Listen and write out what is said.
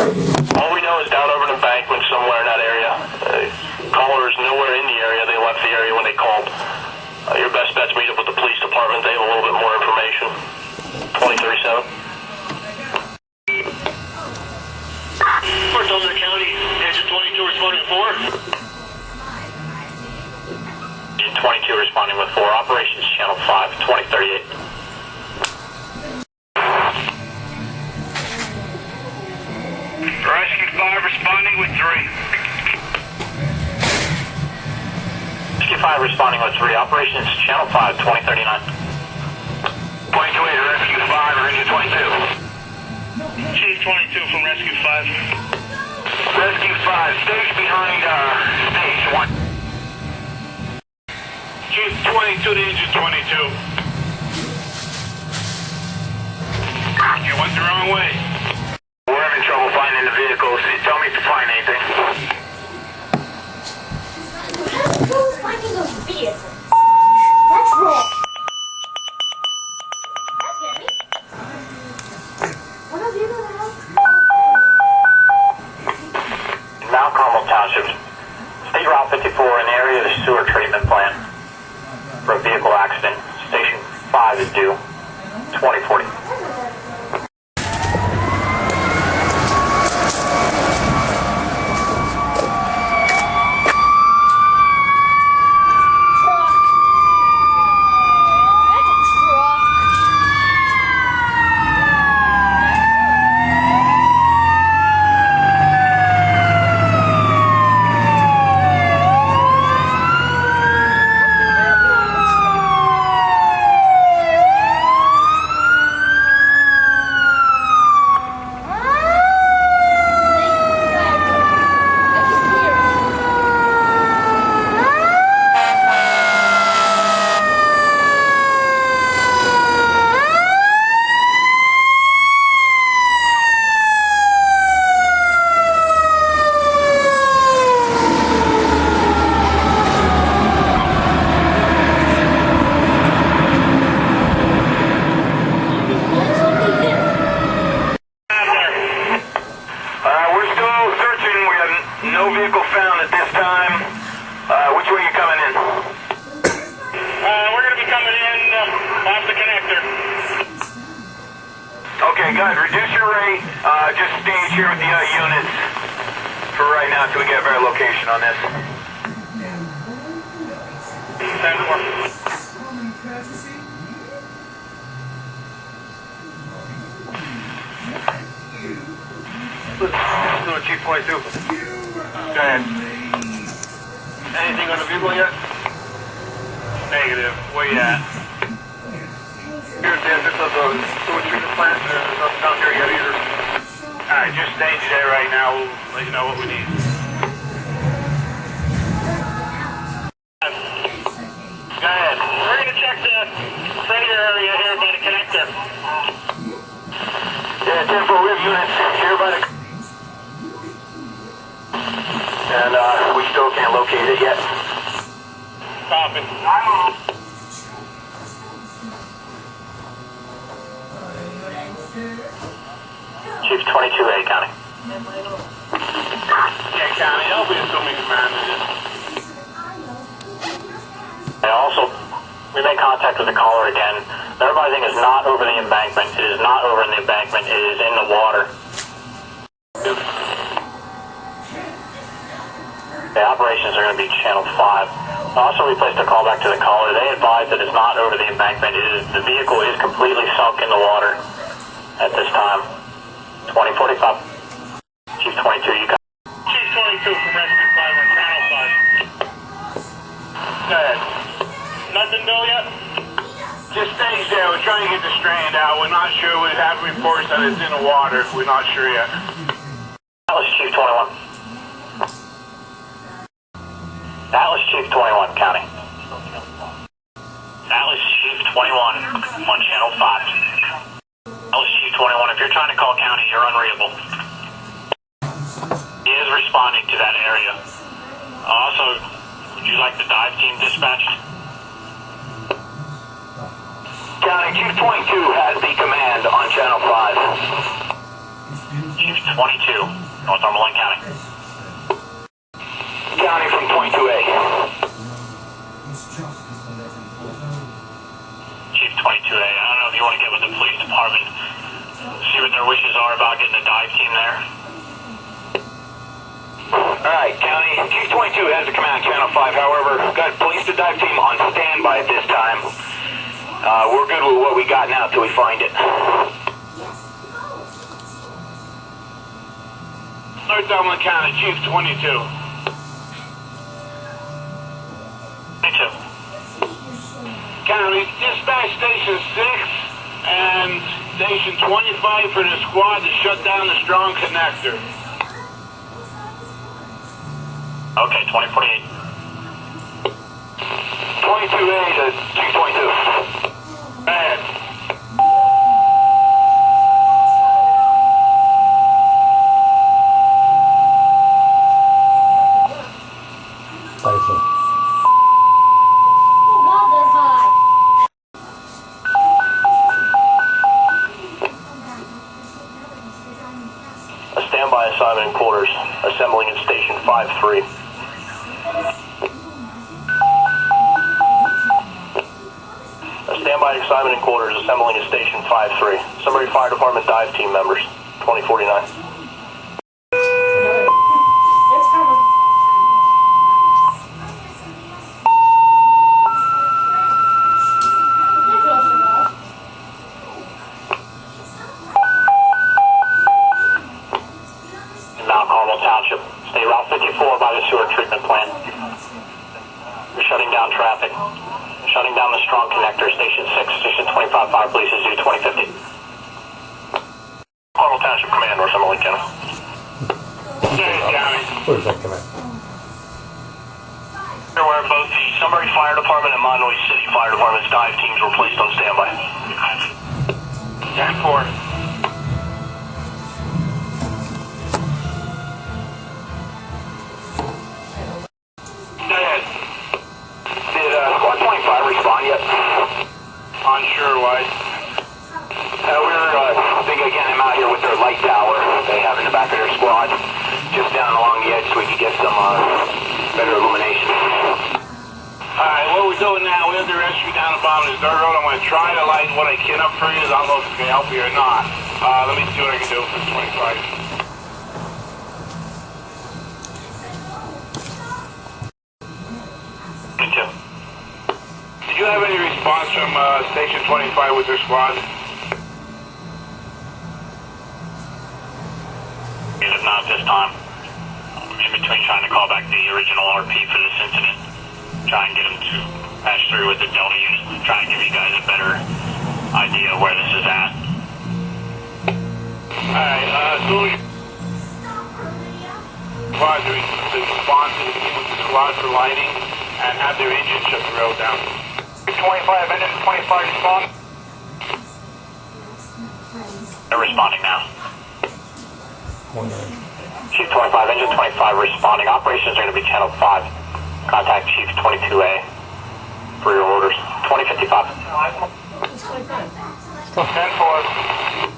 All we know is down over an embankment somewhere in that area. Caller is nowhere in the area. They left the area when they called. Your best bet's meet up with the police department. They have a little bit more information. 2037. First Elder County, engine 22 responding with 4. Engine 22 responding with 4. Operations Channel 5, 2038. Rescue 5 responding with 3. Rescue 5 responding with 3. Operations Channel 5, 2039. 22-8, Rescue 5, or engine 22. Chief 22 from Rescue 5. Rescue 5, stage behind stage 1. Chief 22 to engine 22. You went the wrong way. We're having trouble finding the vehicles. Tell me if you find anything. Who's finding those vehicles? That's wrong. That scared me. What have you done now? In Mount Carmel Township, State Route 54 in the area of the sewer treatment plant for a vehicle accident. Station 5 is due 2040. No vehicle found at this time. Which way are you coming in? We're going to be coming in off the connector. Okay, good. Reduce your rate. Just stage here with the units for right now until we get a better location on this. 10-4. Let's do a Chief 22. Go ahead. Anything on the vehicle yet? Negative. Where you at? Here at the entrance of the sewer treatment plant. There's nothing down here yet either. Alright, just stage there right now. We'll let you know what we need. Go ahead. We're going to check the freighter area here by the connector. Yeah, 10-4 rib units here by the... And we still can't locate it yet. Copy. Chief 22A, County. Yeah, County, I'll be assuming command of this. And also, we made contact with the caller again. The nearby thing is not over the embankment. It is not over in the embankment. It is in the water. The operations are going to be Channel 5. Also, we placed a call back to the caller. They advised that it's not over the embankment. The vehicle is completely sunk in the water at this time. 2045. Chief 22, you got. Chief 22 from Rescue 5 on Channel 5. Go ahead. Nothing, Bill, yet? Just stage there. We're trying to get the strand out. We're not sure. We have reports that it's in the water. We're not sure yet. Atlas Chief 21. Atlas Chief 21, County. Atlas Chief 21 on Channel 5. Atlas Chief 21, if you're trying to call County, you're unreadable. He is responding to that area. Also, would you like the dive team dispatched? County, Chief 22 has the command on Channel 5. Chief 22, Northumberland County. County from 22A. Chief 22A, I don't know if you want to get with the police department, see what their wishes are about getting a dive team there. Alright, County, Chief 22 has a command channel 5, however, got police to dive team on standby at this time. We're good with what we got now till we find it. Northumberland County, Chief 22. Me too. County, dispatch Station 6 and Station 25 for the squad to shut down the strong connector. Okay, 2048. 22A to Chief 22. Bad. Oh, mother high. A standby assignment in quarters, assembling at Station 5-3. A standby assignment in quarters, assembling at Station 5-3. Sunbury Fire Department dive team members, 2049. That's coming. They're close enough. In Mount Carmel Township, State Route 54 by the sewer treatment plant. We're shutting down traffic. Shutting down the strong connector, Station 6, Station 25, Fire Police is due 2050. Carmel Township Command, Northumberland County. County. Where's that come at? You're aware both the Sunbury Fire Department and Monroe City Fire Department's dive teams were placed on standby. 10-4. Go ahead. Did Squad 25 respond yet? Unsure why. We're thinking again, I'm out here with their light tower they have in the back of their squad, just down along the edge so we can get some better illumination. Alright, what we're doing now, we have the rescue down the bottom of this dirt road. I'm going to try to light what I can up for you. I don't know if it's going to help you or not. Let me see what I can do for 25. Me too. Did you have any response from Station 25 with their squad? If not this time, in between trying to call back the original RP for this incident, try and get them to pass through with the Delta unit, try and give you guys a better idea of where this is at. Alright, so we squad to respond to the team with the squad for lighting and have their engine shut the road down. 25, engine 25 respond. They're responding now. 19. Chief 25, Engine 25 responding. Operations are going to be Channel 5. Contact Chief 22A for your orders. 2055. 10-4.